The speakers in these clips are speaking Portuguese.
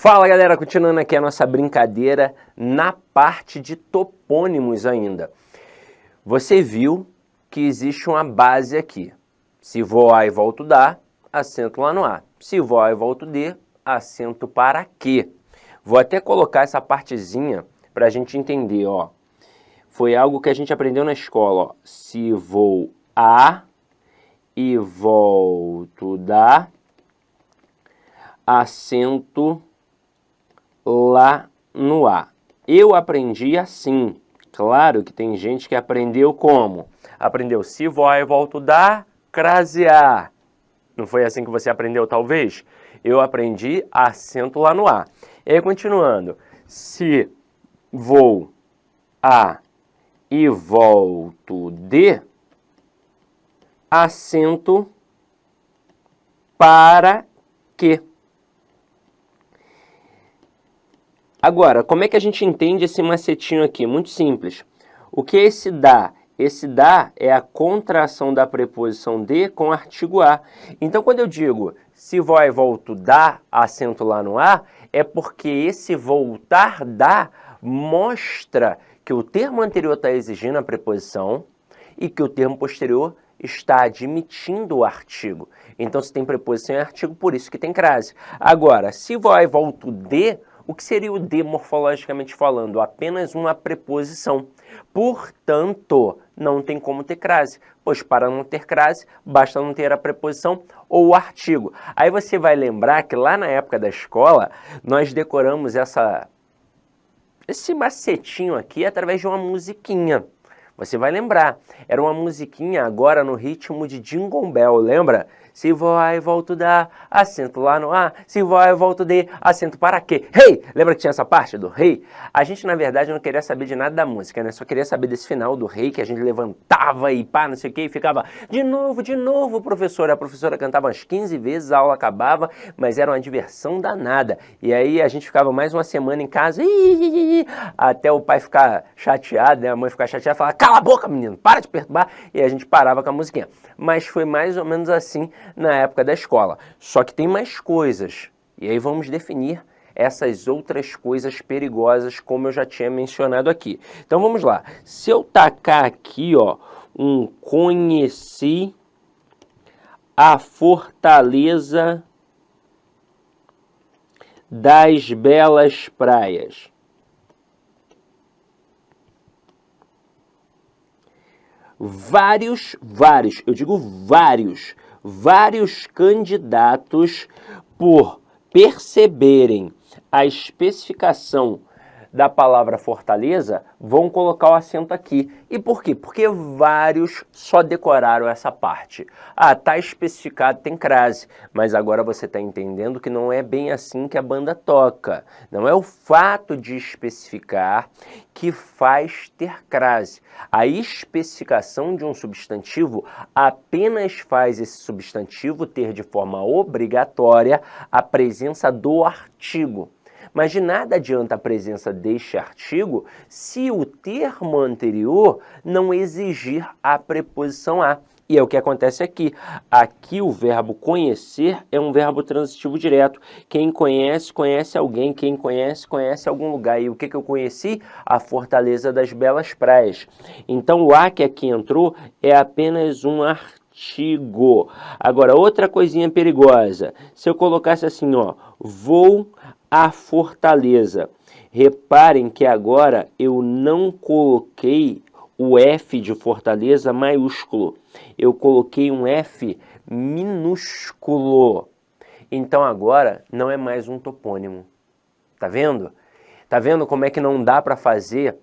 Fala galera, continuando aqui a nossa brincadeira na parte de topônimos ainda. Você viu que existe uma base aqui. Se vou A e volto da, acento lá no A. Se vou A e volto D, acento para Q. Vou até colocar essa partezinha para a gente entender, ó. Foi algo que a gente aprendeu na escola, ó. Se vou A e volto da, acento lá no A. Eu aprendi assim. Claro que tem gente que aprendeu como? Aprendeu se vou A e volto da, crase A. Não foi assim que você aprendeu, talvez? Eu aprendi acento lá no A. E aí, continuando. Se vou A e volto D, acento para Q. Agora, como é que a gente entende esse macetinho aqui? Muito simples. O que é esse dá? Esse dá é a contração da preposição de com artigo a. Então, quando eu digo se vou e volto da, acento lá no a, é porque esse voltar da mostra que o termo anterior está exigindo a preposição e que o termo posterior está admitindo o artigo. Então, se tem preposição e artigo, por isso que tem crase. Agora, se vou e volto de, o que seria o de morfologicamente falando? Apenas uma preposição. Portanto, não tem como ter crase, pois para não ter crase, basta não ter a preposição ou o artigo. Aí você vai lembrar que lá na época da escola, nós decoramos esse macetinho aqui através de uma musiquinha. Você vai lembrar, era uma musiquinha agora no ritmo de Jingle Bell, lembra? Se vou A e volto da, acento lá no A. Se vou A e volto D, acento para Q. Hey! Lembra que tinha essa parte do Hey? A gente, na verdade, não queria saber de nada da música, né? Só queria saber desse final do Hey, que a gente levantava e pá, não sei o que, e ficava de novo, professor. A professora cantava umas 15 vezes, a aula acabava, mas era uma diversão danada. E aí a gente ficava mais uma semana em casa, até o pai ficar chateado, né? A mãe ficar chateada, falar, cala a boca, menino, para de perturbar. E a gente parava com a musiquinha. Mas foi mais ou menos assim na época da escola. Só que tem mais coisas. E aí vamos definir essas outras coisas perigosas, como eu já tinha mencionado aqui. Então vamos lá. Se eu tacar aqui, ó, um conheci a fortaleza das belas praias. Vários candidatos, por perceberem a especificação da palavra fortaleza, vão colocar o acento aqui. E por quê? Porque vários só decoraram essa parte. Ah, tá especificado, tem crase, mas agora você está entendendo que não é bem assim que a banda toca. Não é o fato de especificar que faz ter crase. A especificação de um substantivo apenas faz esse substantivo ter de forma obrigatória a presença do artigo. Mas de nada adianta a presença deste artigo se o termo anterior não exigir a preposição a. E é o que acontece aqui. Aqui o verbo conhecer é um verbo transitivo direto. Quem conhece, conhece alguém. Quem conhece, conhece algum lugar. E o que eu conheci? A fortaleza das belas praias. Então o a que aqui entrou é apenas um artigo. Agora, outra coisinha perigosa. Se eu colocasse assim, ó, vou a fortaleza. Reparem que agora eu não coloquei o F de fortaleza maiúsculo. Eu coloquei um F minúsculo. Então agora não é mais um topônimo. Tá vendo? Tá vendo como é que não dá para fazer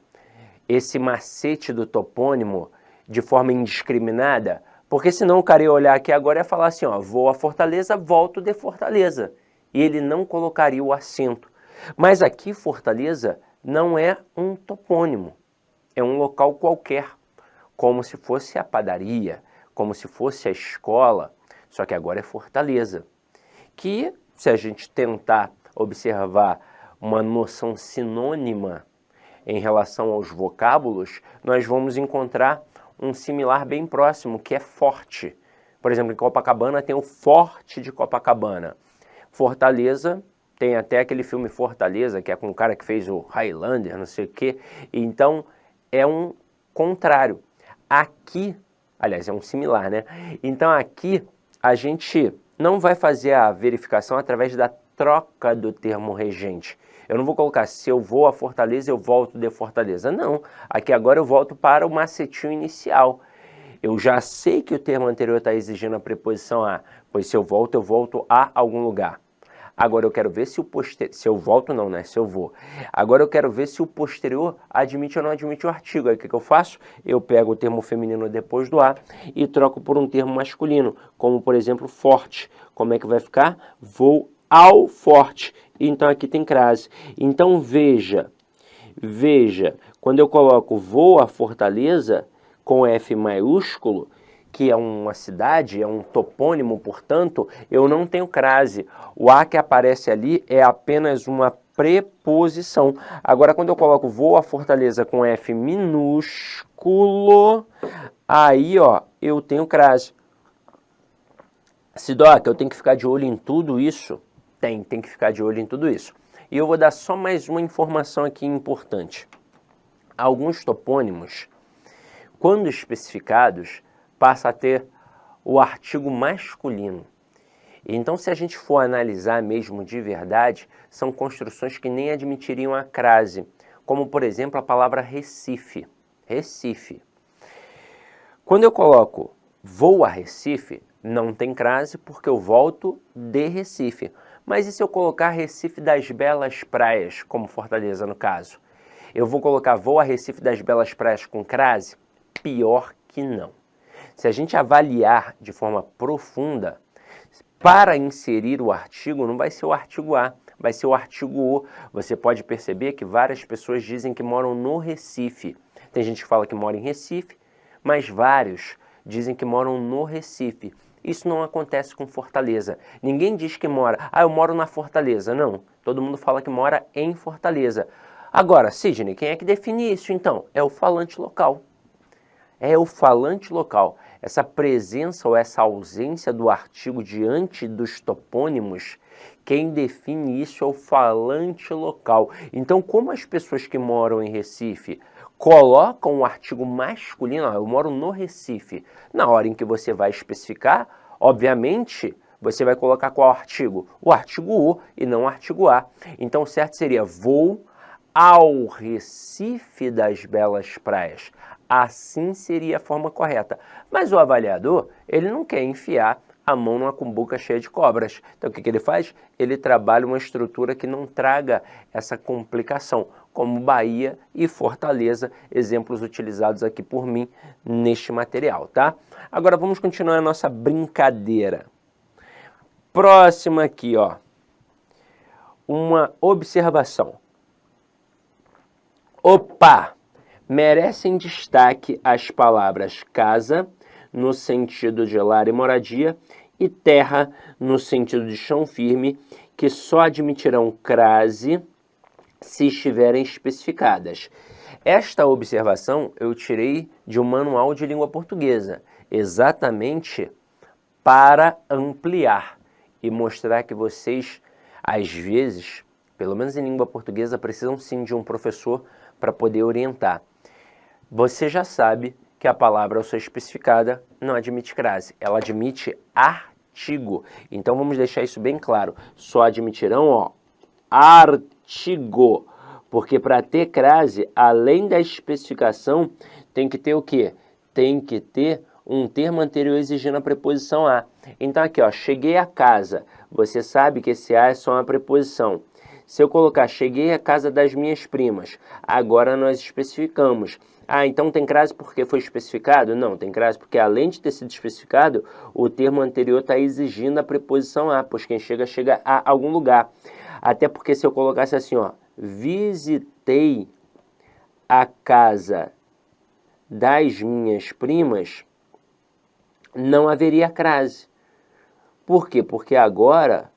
esse macete do topônimo de forma indiscriminada? Porque senão o cara ia olhar aqui agora e ia falar assim, ó, vou a Fortaleza, volto de Fortaleza. E ele não colocaria o acento. Mas aqui Fortaleza não é um topônimo, é um local qualquer, como se fosse a padaria, como se fosse a escola, só que agora é Fortaleza. Que, se a gente tentar observar uma noção sinônima em relação aos vocábulos, nós vamos encontrar um similar bem próximo, que é forte. Por exemplo, em Copacabana tem o Forte de Copacabana. Fortaleza Tem até aquele filme Fortaleza, que é com o cara que fez o Highlander, não sei o quê. Então, é um contrário. Aqui, aliás, é um similar, né? Então, aqui, a gente não vai fazer a verificação através da troca do termo regente. Eu não vou colocar, se eu vou a Fortaleza, eu volto de Fortaleza. Não, aqui agora eu volto para o macetinho inicial. Eu já sei que o termo anterior está exigindo a preposição a, pois se eu volto a algum lugar. Agora eu quero ver se o posterior, se eu volto não, né? Se eu vou. Agora eu quero ver se o posterior admite ou não admite o artigo. Aí o que eu faço? Eu pego o termo feminino depois do a e troco por um termo masculino, como por exemplo forte. Como é que vai ficar? Vou ao forte. Então aqui tem crase. Então veja, quando eu coloco vou à Fortaleza com F maiúsculo, que é uma cidade, é um topônimo, portanto, eu não tenho crase. O a que aparece ali é apenas uma preposição. Agora, quando eu coloco vou à Fortaleza com F minúsculo, aí, ó, eu tenho crase. Sidoca, eu tenho que ficar de olho em tudo isso? Tem que ficar de olho em tudo isso. E eu vou dar só mais uma informação aqui importante. Alguns topônimos, quando especificados, passa a ter o artigo masculino. Então, se a gente for analisar mesmo de verdade, são construções que nem admitiriam a crase, como, por exemplo, a palavra Recife. Recife. Quando eu coloco vou a Recife, não tem crase porque eu volto de Recife. Mas e se eu colocar Recife das Belas Praias, como Fortaleza no caso? Eu vou colocar vou a Recife das Belas Praias com crase? Pior que não. Se a gente avaliar de forma profunda, para inserir o artigo, não vai ser o artigo A, vai ser o artigo O. Você pode perceber que várias pessoas dizem que moram no Recife. Tem gente que fala que mora em Recife, mas vários dizem que moram no Recife. Isso não acontece com Fortaleza. Ninguém diz que mora, eu moro na Fortaleza. Não, todo mundo fala que mora em Fortaleza. Agora, Sidney, quem é que define isso então? É o falante local. É o falante local. Essa presença ou essa ausência do artigo diante dos topônimos, quem define isso é o falante local. Então, como as pessoas que moram em Recife colocam o artigo masculino, eu moro no Recife, na hora em que você vai especificar, obviamente, você vai colocar qual artigo? O artigo O e não o artigo A. Então, o certo seria vou ao Recife das Belas Praias. Assim seria a forma correta. Mas o avaliador, ele não quer enfiar a mão numa cumbuca cheia de cobras. Então, o que ele faz? Ele trabalha uma estrutura que não traga essa complicação, como Bahia e Fortaleza, exemplos utilizados aqui por mim neste material, tá? Agora, vamos continuar a nossa brincadeira. Próxima aqui, ó. Uma observação. Opa! Merecem destaque as palavras casa, no sentido de lar e moradia, e terra, no sentido de chão firme, que só admitirão crase se estiverem especificadas. Esta observação eu tirei de um manual de língua portuguesa, exatamente para ampliar e mostrar que vocês, às vezes, pelo menos em língua portuguesa, precisam sim de um professor para poder orientar. Você já sabe que a palavra ao ser especificada não admite crase, ela admite artigo. Então vamos deixar isso bem claro. Só admitirão, ó, artigo. Porque para ter crase, além da especificação, tem que ter o quê? Tem que ter um termo anterior exigindo a preposição a. Então aqui, ó, cheguei a casa. Você sabe que esse a é só uma preposição. Se eu colocar cheguei à casa das minhas primas, agora nós especificamos. Ah, então tem crase porque foi especificado? Não, tem crase porque além de ter sido especificado, o termo anterior está exigindo a preposição a, pois quem chega, chega a algum lugar. Até porque se eu colocasse assim, ó, visitei a casa das minhas primas, não haveria crase. Por quê? Porque agora,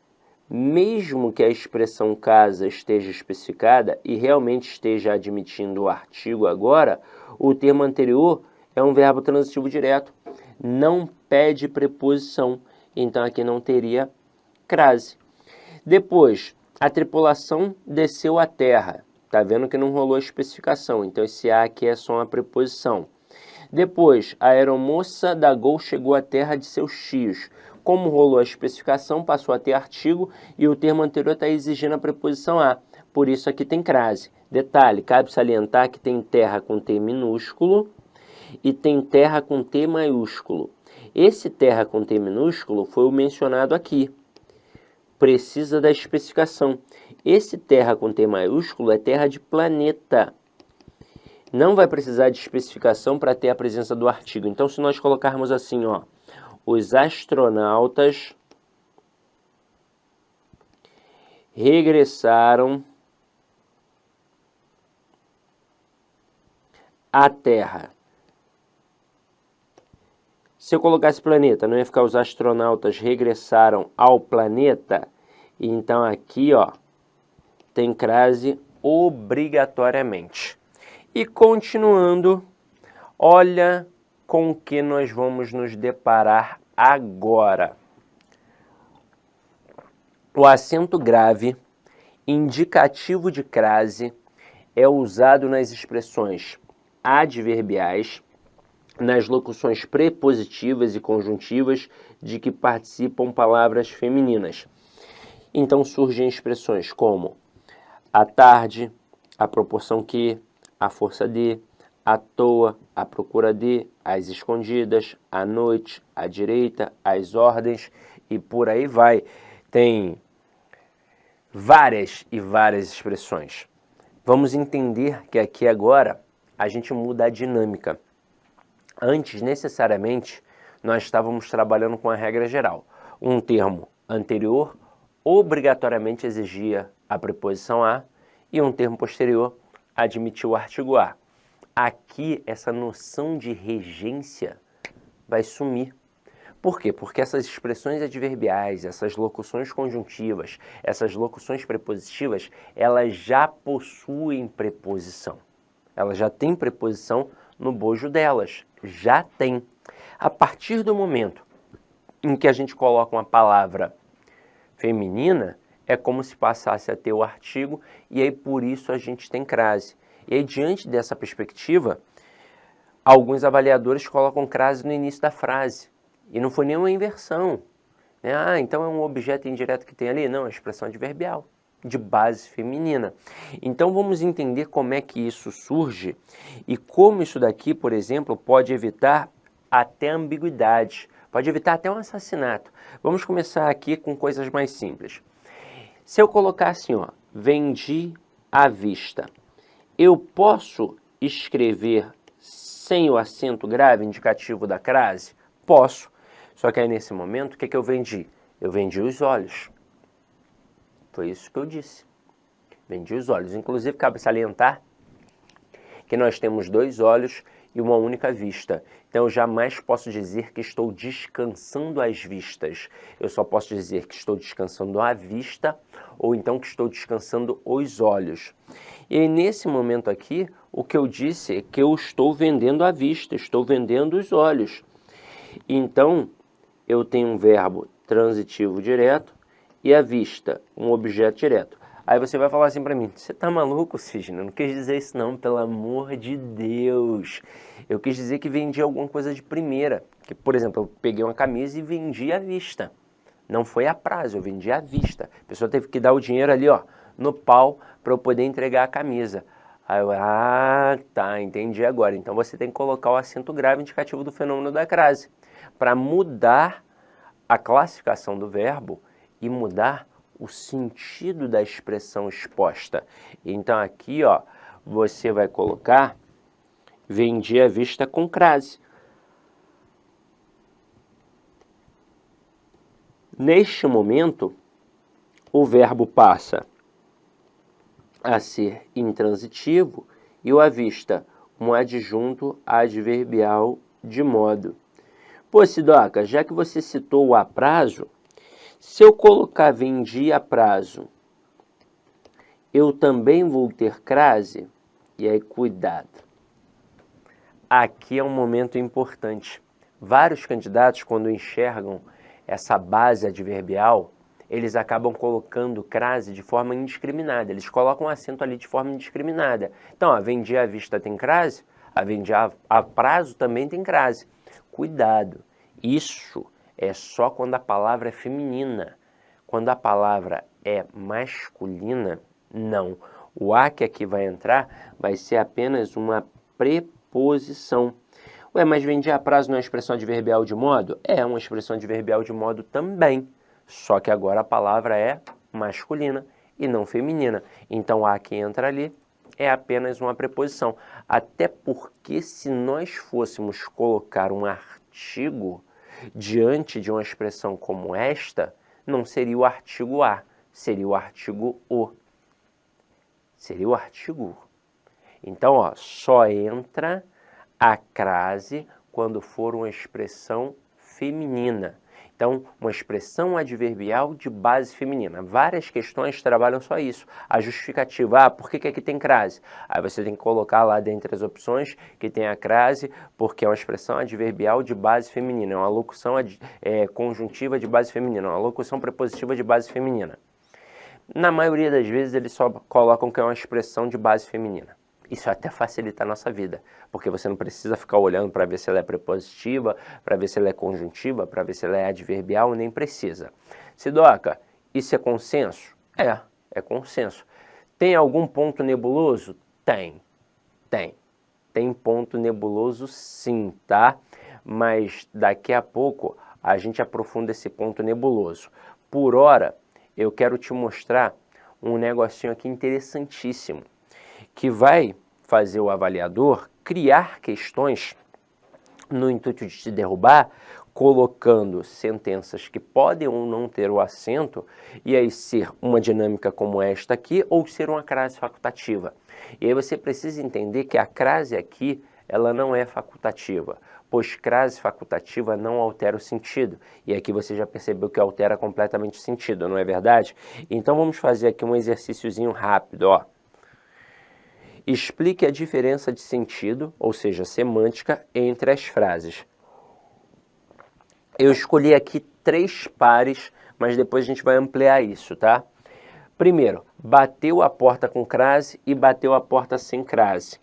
mesmo que a expressão casa esteja especificada e realmente esteja admitindo o artigo agora, o termo anterior é um verbo transitivo direto, não pede preposição, então aqui não teria crase. Depois, A tripulação desceu à terra. Tá vendo que não rolou a especificação, então esse a aqui é só uma preposição. Depois, a aeromoça da Gol chegou à terra de seus tios. Como rolou a especificação, passou a ter artigo e o termo anterior está exigindo a preposição a. Por isso aqui tem crase. Detalhe, cabe salientar que tem terra com T minúsculo e tem terra com T maiúsculo. Esse terra com T minúsculo foi o mencionado aqui. Precisa da especificação. Esse terra com T maiúsculo é terra de planeta. Não vai precisar de especificação para ter a presença do artigo. Então, se nós colocarmos assim, ó, os astronautas regressaram à Terra. Se eu colocasse planeta, não ia ficar os astronautas regressaram ao planeta? Então, aqui, ó, tem crase obrigatoriamente. E continuando, olha com o que nós vamos nos deparar agora. O acento grave, indicativo de crase, é usado nas expressões adverbiais, nas locuções prepositivas e conjuntivas de que participam palavras femininas. Então surgem expressões como à tarde, à proporção que, à força de, à toa, à procura de, às escondidas, à noite, à direita, às ordens e por aí vai. Tem várias e várias expressões. Vamos entender que aqui agora a gente muda a dinâmica. Antes, necessariamente, nós estávamos trabalhando com a regra geral. Um termo anterior obrigatoriamente exigia a preposição a e um termo posterior admitiu o artigo a. Aqui, essa noção de regência vai sumir. Por quê? Porque essas expressões adverbiais, essas locuções conjuntivas, essas locuções prepositivas, elas já possuem preposição. Elas já têm preposição no bojo delas. Já tem. A partir do momento em que a gente coloca uma palavra feminina, é como se passasse a ter o artigo e aí por isso a gente tem crase. E aí, diante dessa perspectiva, alguns avaliadores colocam crase no início da frase. E não foi nenhuma inversão. Né? Ah, então é um objeto indireto que tem ali? Não, é expressão adverbial, de base feminina. Então vamos entender como é que isso surge e como isso daqui, por exemplo, pode evitar até ambiguidade, pode evitar até um assassinato. Vamos começar aqui com coisas mais simples. Se eu colocar assim, ó, vendi à vista, eu posso escrever sem o acento grave indicativo da crase? Posso. Só que aí nesse momento, o que eu vendi? Eu vendi os olhos. Foi isso que eu disse. Vendi os olhos. Inclusive, cabe salientar que nós temos dois olhos e uma única vista. Então, eu jamais posso dizer que estou descansando as vistas. Eu só posso dizer que estou descansando a vista ou então que estou descansando os olhos. E aí, nesse momento aqui, o que eu disse é que eu estou vendendo a vista, estou vendendo os olhos. Então, eu tenho um verbo transitivo direto e a vista, um objeto direto. Aí você vai falar assim para mim, você tá maluco, Cisne? Eu não quis dizer isso não, pelo amor de Deus. Eu quis dizer que vendi alguma coisa de primeira. Que, por exemplo, eu peguei uma camisa e vendi à vista. Não foi a prazo, eu vendi à vista. A pessoa teve que dar o dinheiro ali, ó, no pau, para eu poder entregar a camisa. Aí eu, tá, entendi agora. Então você tem que colocar o acento grave indicativo do fenômeno da crase, para mudar a classificação do verbo e mudar o sentido da expressão exposta. Então aqui, ó, você vai colocar vendi à vista com crase. Neste momento, o verbo passa a ser intransitivo e o à vista, um adjunto adverbial de modo. Pô, Sidoca, já que você citou o a prazo, se eu colocar vendi a prazo, eu também vou ter crase? E aí, cuidado. Aqui é um momento importante. Vários candidatos, quando enxergam essa base adverbial, eles acabam colocando crase de forma indiscriminada. Eles colocam acento ali de forma indiscriminada. Então, ó, vendi à vista tem crase, a vendi a prazo também tem crase. Cuidado, isso é só quando a palavra é feminina. Quando a palavra é masculina, não. O a que aqui vai entrar vai ser apenas uma preposição. Ué, mas vendi a prazo não é expressão adverbial de modo? É uma expressão adverbial de modo também. Só que agora a palavra é masculina e não feminina. Então, a que entra ali é apenas uma preposição. Até porque se nós fôssemos colocar um artigo diante de uma expressão como esta, não seria o artigo a, seria o artigo o. Seria o artigo. Então, ó, só entra a crase quando for uma expressão feminina. Então, uma expressão adverbial de base feminina. Várias questões trabalham só isso. A justificativa, por que aqui tem crase? Aí você tem que colocar lá dentre as opções que tem a crase, porque é uma expressão adverbial de base feminina, é uma locução conjuntiva de base feminina, uma locução prepositiva de base feminina. Na maioria das vezes eles só colocam que é uma expressão de base feminina. Isso até facilita a nossa vida, porque você não precisa ficar olhando para ver se ela é prepositiva, para ver se ela é conjuntiva, para ver se ela é adverbial, nem precisa. Sidoca, isso é consenso? É consenso. Tem algum ponto nebuloso? Tem. Tem ponto nebuloso sim, tá? Mas daqui a pouco a gente aprofunda esse ponto nebuloso. Por hora, eu quero te mostrar um negocinho aqui interessantíssimo, que vai fazer o avaliador criar questões no intuito de te derrubar, colocando sentenças que podem ou não ter o acento, e aí ser uma dinâmica como esta aqui, ou ser uma crase facultativa. E aí você precisa entender que a crase aqui, ela não é facultativa, pois crase facultativa não altera o sentido. E aqui você já percebeu que altera completamente o sentido, não é verdade? Então vamos fazer aqui um exercíciozinho rápido, ó. Explique a diferença de sentido, ou seja, semântica, entre as frases. Eu escolhi aqui 3 pares, mas depois a gente vai ampliar isso, tá? Primeiro, bateu a porta com crase e bateu a porta sem crase.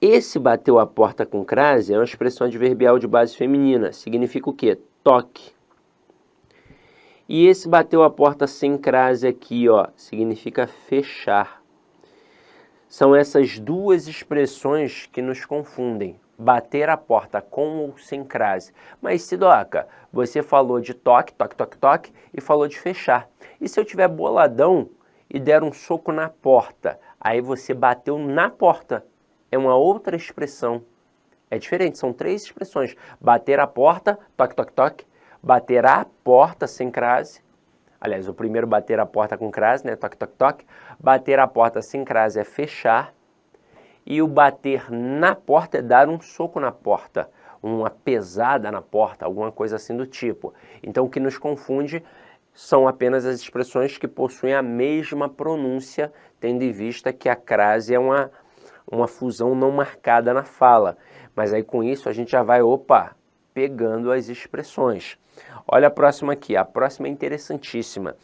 Esse bateu a porta com crase é uma expressão adverbial de base feminina. Significa o quê? Toque. E esse bateu a porta sem crase aqui, ó, significa fechar. São essas duas expressões que nos confundem. Bater a porta com ou sem crase. Mas, Sidoca, você falou de toque, toque, toque, toque, e falou de fechar. E se eu tiver boladão e der um soco na porta, aí você bateu na porta. É uma outra expressão. É diferente, são 3 expressões. Bater a porta, toque, toque, toque. Bater a porta sem crase. Aliás, o primeiro bater a porta com crase, né? Toque, toque, toque. Bater a porta sem crase é fechar. E o bater na porta é dar um soco na porta, uma pesada na porta, alguma coisa assim do tipo. Então, o que nos confunde são apenas as expressões que possuem a mesma pronúncia, tendo em vista que a crase é uma fusão não marcada na fala. Mas aí, com isso, a gente já vai, pegando as expressões. Olha a próxima aqui, a próxima é interessantíssima.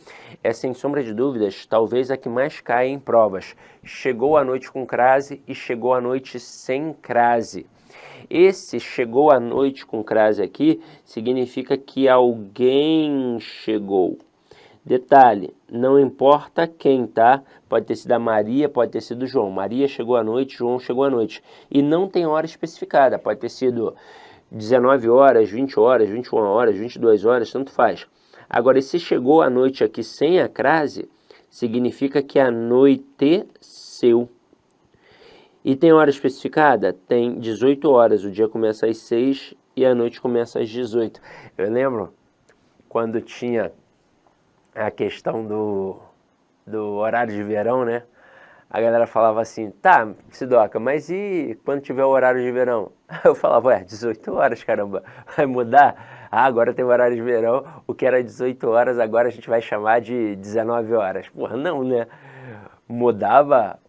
É, sem sombra de dúvidas, talvez a que mais cai em provas. Chegou à noite com crase e chegou à noite sem crase. Esse chegou à noite com crase aqui significa que alguém chegou. Detalhe, não importa quem, tá? Pode ter sido a Maria, pode ter sido o João. Maria chegou à noite, João chegou à noite. E não tem hora especificada, pode ter sido 19 horas, 20 horas, 21 horas, 22 horas, tanto faz. Agora, se chegou à noite aqui sem a crase, significa que anoiteceu. E tem hora especificada? Tem 18 horas, o dia começa às 6 e a noite começa às 18. Eu lembro quando tinha a questão do horário de verão, né? A galera falava assim, tá, Sidoca, mas e quando tiver o horário de verão? Eu falava, 18 horas, caramba, vai mudar? Ah, agora tem o horário de verão, o que era 18 horas, agora a gente vai chamar de 19 horas. Porra, não, né? Mudava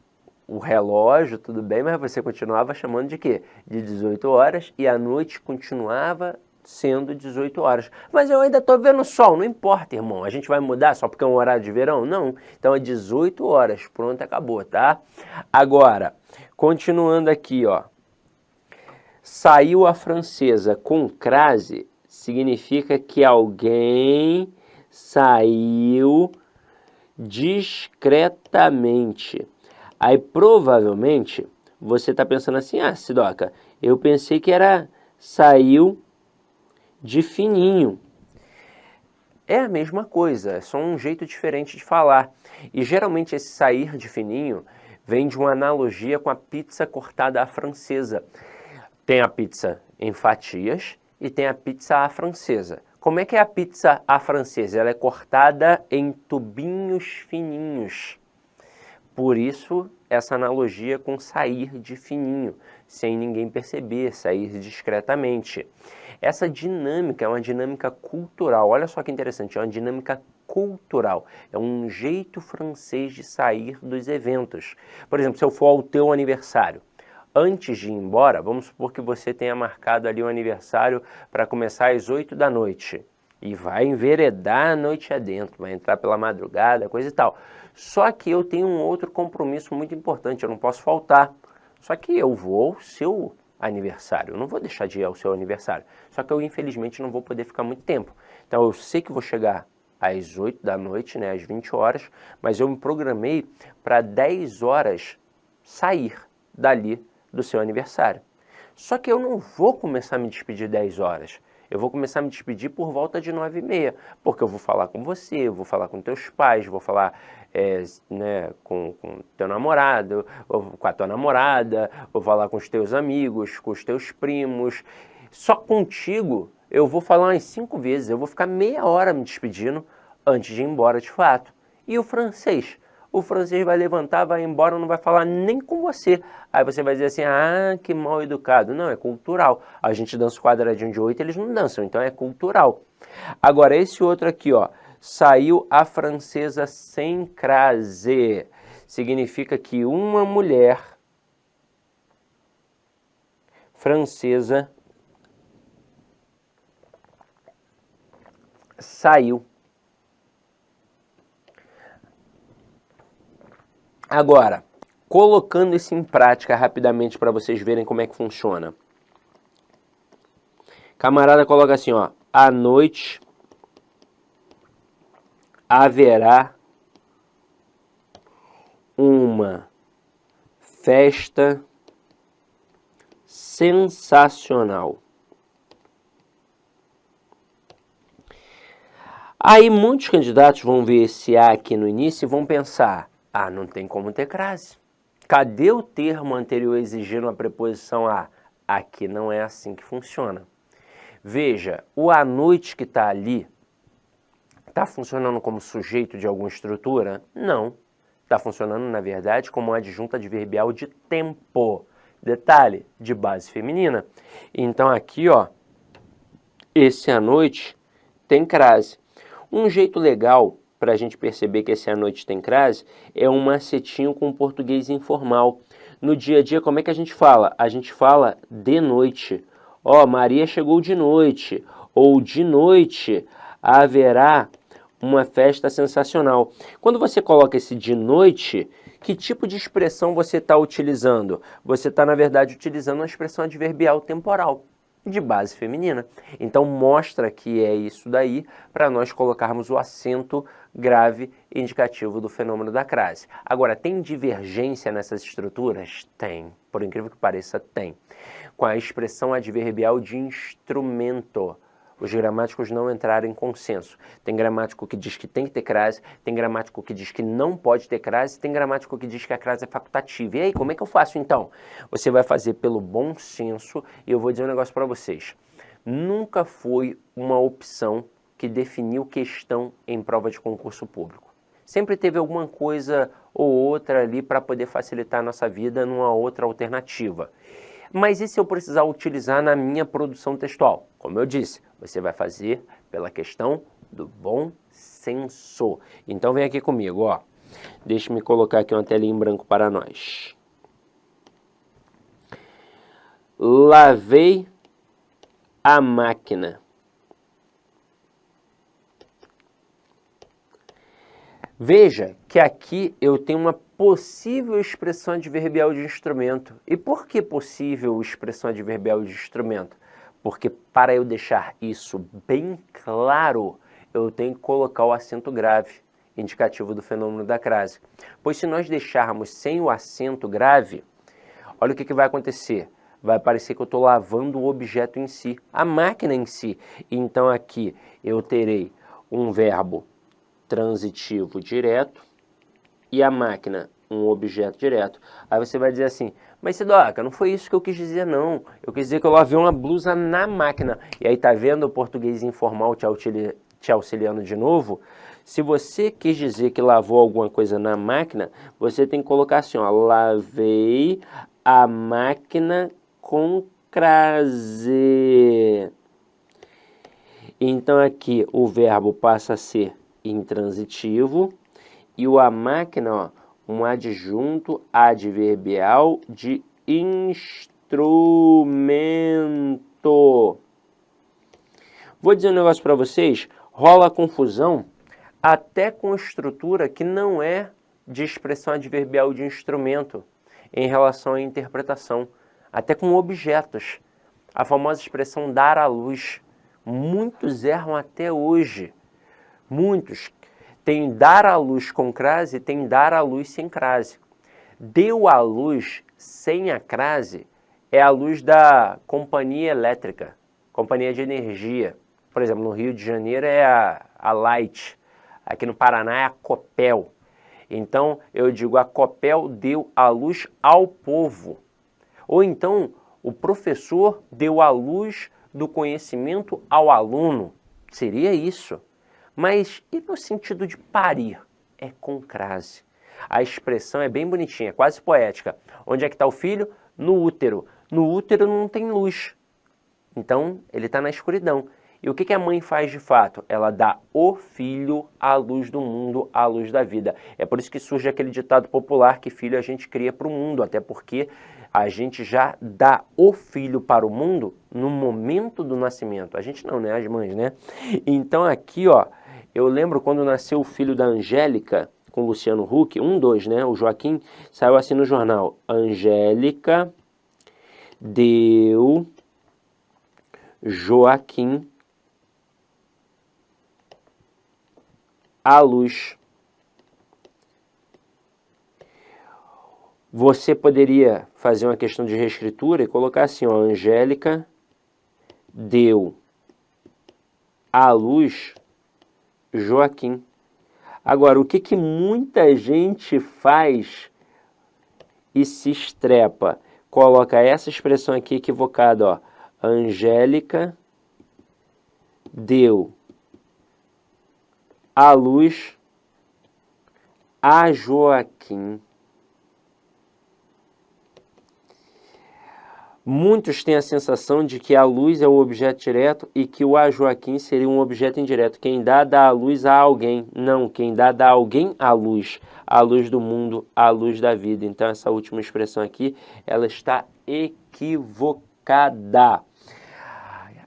o relógio, tudo bem, mas você continuava chamando de quê? De 18 horas e a noite continuava sendo 18 horas. Mas eu ainda estou vendo sol, não importa, irmão. A gente vai mudar só porque é um horário de verão? Não. Então é 18 horas, pronto, acabou, tá? Agora, continuando aqui, ó. Saiu a francesa com crase, significa que alguém saiu discretamente. Aí provavelmente você está pensando assim, ah, Sidoca, eu pensei que era saiu de fininho. É a mesma coisa, é só um jeito diferente de falar. E geralmente esse sair de fininho vem de uma analogia com a pizza cortada à francesa. Tem a pizza em fatias e tem a pizza à francesa. Como é que é a pizza à francesa? Ela é cortada em tubinhos fininhos. Por isso, essa analogia com sair de fininho, sem ninguém perceber, sair discretamente. Essa dinâmica é uma dinâmica cultural. Olha só que interessante, é uma dinâmica cultural. É um jeito francês de sair dos eventos. Por exemplo, se eu for ao teu aniversário, antes de ir embora, vamos supor que você tenha marcado ali um aniversário para começar às 8 da noite. E vai enveredar a noite adentro, vai entrar pela madrugada, coisa e tal. Só que eu tenho um outro compromisso muito importante, eu não posso faltar. Só que eu vou ao seu aniversário, eu não vou deixar de ir ao seu aniversário. Só que eu, infelizmente, não vou poder ficar muito tempo. Então, eu sei que vou chegar às 8 da noite, né, às 20 horas, mas eu me programei para 10 horas sair dali do seu aniversário. Só que eu não vou começar a me despedir 10 horas. Eu vou começar a me despedir por volta de 9h30, porque eu vou falar com você, eu vou falar com teus pais, vou falar com teu namorado, ou com a tua namorada, vou falar com os teus amigos, com os teus primos. Só contigo eu vou falar umas 5 vezes, eu vou ficar meia hora me despedindo antes de ir embora de fato. E o francês? O francês vai levantar, vai embora, não vai falar nem com você. Aí você vai dizer assim, ah, que mal educado. Não, é cultural. A gente dança o quadradinho de 8, eles não dançam, então é cultural. Agora, esse outro aqui, ó, saiu a francesa sem crase. Significa que uma mulher francesa saiu. Agora, colocando isso em prática rapidamente para vocês verem como é que funciona. Camarada coloca assim, ó, à noite haverá uma festa sensacional. Aí muitos candidatos vão ver esse A aqui no início e vão pensar, ah, não tem como ter crase. Cadê o termo anterior exigindo a preposição a? Aqui não é assim que funciona. Veja, o à noite que está ali, está funcionando como sujeito de alguma estrutura? Não. Está funcionando, na verdade, como uma adjunta adverbial de tempo. Detalhe, de base feminina. Então aqui, ó, esse à noite tem crase. Um jeito legal para a gente perceber que esse à noite tem crase é um macetinho com português informal. No dia a dia, como é que a gente fala? A gente fala de noite. Ó, Maria chegou de noite. Ou de noite haverá uma festa sensacional. Quando você coloca esse de noite, que tipo de expressão você está utilizando? Você está, na verdade, utilizando uma expressão adverbial temporal de base feminina. Então mostra que é isso daí para nós colocarmos o acento grave indicativo do fenômeno da crase. Agora, tem divergência nessas estruturas? Tem. Por incrível que pareça, tem. Com a expressão adverbial de instrumento. Os gramáticos não entraram em consenso. Tem gramático que diz que tem que ter crase, tem gramático que diz que não pode ter crase, tem gramático que diz que a crase é facultativa. E aí, como é que eu faço então? Você vai fazer pelo bom senso e eu vou dizer um negócio para vocês. Nunca foi uma opção que definiu questão em prova de concurso público. Sempre teve alguma coisa ou outra ali para poder facilitar a nossa vida numa outra alternativa. Mas e se eu precisar utilizar na minha produção textual? Como eu disse, você vai fazer pela questão do bom senso. Então vem aqui comigo, ó. Deixa-me colocar aqui uma telinha em branco para nós. Lavei a máquina. Veja que aqui eu tenho uma possível expressão adverbial de instrumento. E por que possível expressão adverbial de instrumento? Porque para eu deixar isso bem claro, eu tenho que colocar o acento grave, indicativo do fenômeno da crase. Pois se nós deixarmos sem o acento grave, olha o que vai acontecer. Vai parecer que eu estou lavando o objeto em si, a máquina em si. Então aqui eu terei um verbo transitivo direto e a máquina um objeto direto. Aí você vai dizer assim, mas Sidoca, não foi isso que eu quis dizer não. Eu quis dizer que eu lavei uma blusa na máquina. E aí tá vendo o português informal te auxiliando de novo? Se você quis dizer que lavou alguma coisa na máquina, você tem que colocar assim, ó, lavei a máquina com crase. Então aqui o verbo passa a ser intransitivo e o a máquina, ó, um adjunto adverbial de instrumento. Vou dizer um negócio para vocês, rola confusão até com estrutura que não é de expressão adverbial de instrumento em relação à interpretação, até com objetos. A famosa expressão dar à luz, muitos erram até hoje. Muitos tem dar à luz com crase, tem dar à luz sem crase. Deu à luz sem a crase é a luz da companhia elétrica, companhia de energia. Por exemplo, no Rio de Janeiro é a Light, aqui no Paraná é a Copel. Então, eu digo, a Copel deu à luz ao povo. Ou então, o professor deu à luz do conhecimento ao aluno. Seria isso. Mas e no sentido de parir? É com crase. A expressão é bem bonitinha, quase poética. Onde é que está o filho? No útero. No útero não tem luz. Então, ele está na escuridão. E o que a mãe faz de fato? Ela dá o filho à luz do mundo, à luz da vida. É por isso que surge aquele ditado popular que filho a gente cria para o mundo, até porque a gente já dá o filho para o mundo no momento do nascimento. A gente não, né? As mães, né? Então aqui, ó, eu lembro quando nasceu o filho da Angélica, com o Luciano Huck, 2, né? O Joaquim, saiu assim no jornal. Angélica deu Joaquim à luz. Você poderia fazer uma questão de reescritura e colocar assim, ó, Angélica deu à luz Joaquim. Agora, o que muita gente faz e se estrepa? Coloca essa expressão aqui equivocada, ó. Angélica deu à luz a Joaquim. Muitos têm a sensação de que a luz é o objeto direto e que o a Joaquim seria um objeto indireto. Quem dá a luz a alguém. Não, quem dá a alguém a luz do mundo, a luz da vida. Então essa última expressão aqui, ela está equivocada.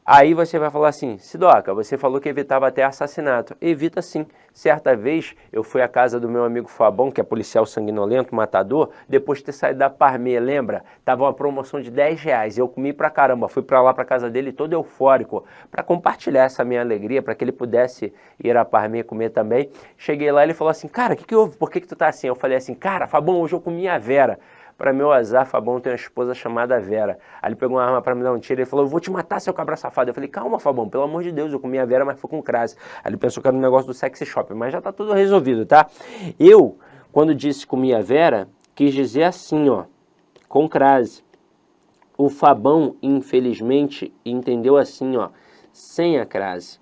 Aí você vai falar assim, Sidoca, você falou que evitava até assassinato. Evita sim. Certa vez eu fui à casa do meu amigo Fabão, que é policial sanguinolento, matador, depois de ter saído da Parmê, lembra? Tava uma promoção de R$10, eu comi pra caramba, fui pra lá pra casa dele todo eufórico, para compartilhar essa minha alegria, para que ele pudesse ir à Parmê comer também. Cheguei lá e ele falou assim, cara, o que houve? Por que tu tá assim? Eu falei assim, cara, Fabão, hoje eu comi a Vera. Para meu azar, Fabão tem uma esposa chamada Vera. Aí ele pegou uma arma para me dar um tiro e falou, eu vou te matar, seu cabra safado. Eu falei, calma, Fabão, pelo amor de Deus, eu comi a Vera, mas foi com crase. Aí ele pensou que era um negócio do sexy shop, mas já tá tudo resolvido, tá? Eu, quando disse comi a Vera, quis dizer assim, ó, com crase. O Fabão, infelizmente, entendeu assim, ó, sem a crase.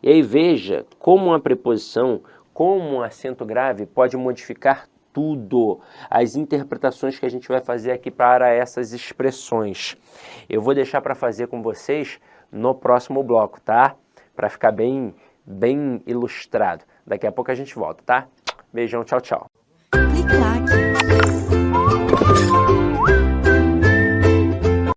E aí veja como uma preposição, como um acento grave pode modificar tudo, as interpretações que a gente vai fazer aqui para essas expressões. Eu vou deixar para fazer com vocês no próximo bloco, tá? Para ficar bem ilustrado. Daqui a pouco a gente volta, tá? Beijão, tchau, tchau.